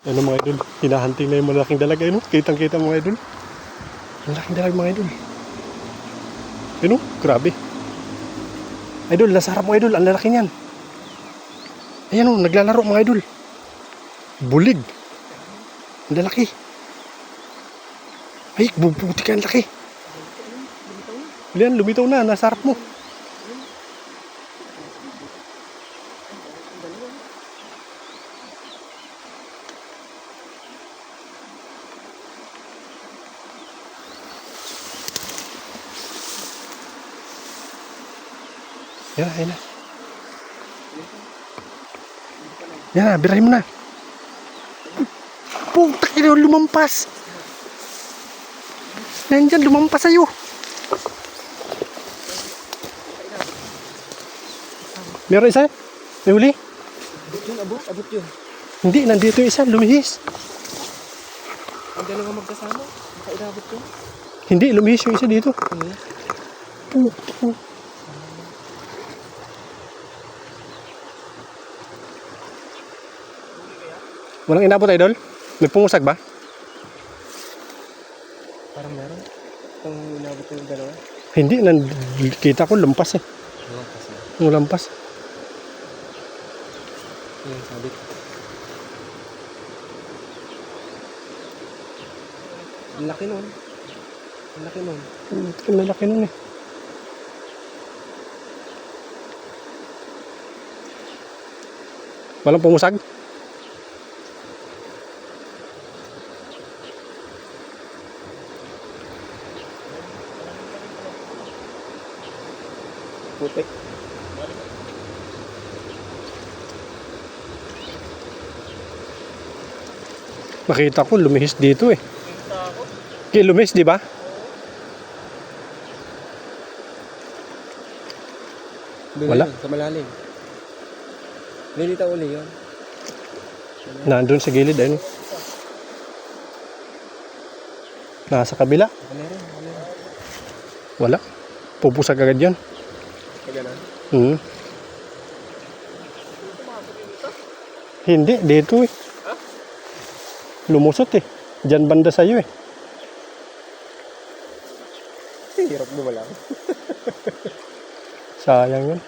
Ano mga idol, hinahunting na yung malaking dalag. Ayun, kitang-kita mga idol. Malaking dalag mga idol. Ayun, grabe. Idol, nasa harap mga idol, ang lalaki niyan. Ayan o, naglalaro mga idol. Bulig. Ang lalaki. Ay, bubuti ka, ang laki. Yan, lumitaw na, nasa harap mo. Yan, ayun na. Yan na, birahin mo na. Putak ina, lumampas. Nandyan, lumampas sa'yo. Meron isa? May huli? Abot yun, abot yun. Hindi, nandito yung isa, lumihis. Ang dalawa magkasama, nakailabot yun. Hindi, lumihis yung isa dito. Putak. Walang inabot, idol? May pumusag ba? Parang meron. Itong inabot yung dalawa. Hindi, kita ko lampas eh. Lampas na. Yung lampas. Yung sabit. Ang laki nun. Ang laki nun. Ang lalaki nun eh. Walang pumusag? Putik. Nakita ko, lumihis dito eh. Okay, lumihis, di ba? Wala. Sa malalim. Nilita uli yun. Nandun sa gilid, ayun. Nasa kabila. Meron. Wala. Pupusag agad yan. Kagana. Hindi, dito eh. Lumusot eh. Diyan banda sa'yo eh. Hirap mo wala. Sayang yun.